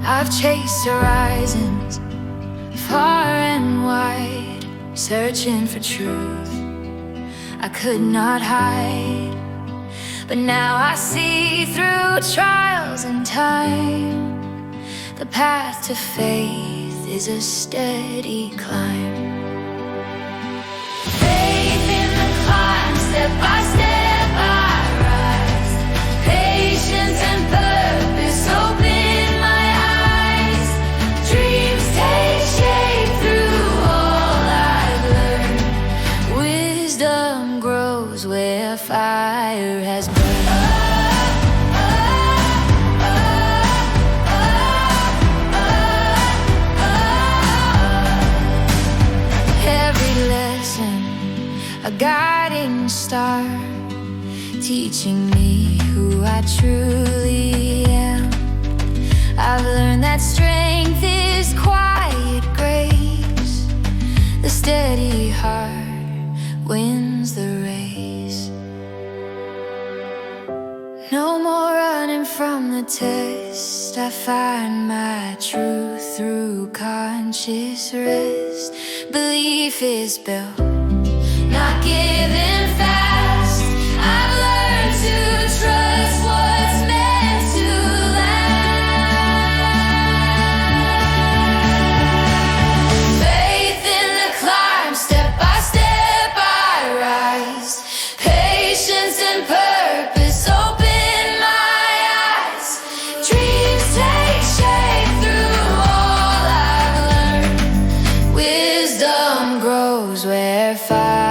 I've chased horizons far and wide, searching for truth I could not hide. But now I see through trials and time, the path to faith is a steady climb. Faith in the climb, step by step I rise. Patience and purpose open my eyes. Dreams take shape through all I've learned. Wisdom grows where fire has burned. A guiding star, teaching me who I truly am. I've learned that strength is quiet grace. The steady heart wins the race. No more running from the test. I find my truth through conscious rest. Belief is built, not giving fast. I've learned to trust what's meant to last. Faith in the climb, step by step I rise. Patience and purpose open my eyes. Dreams take shape through all I've learned. Wisdom grows where fire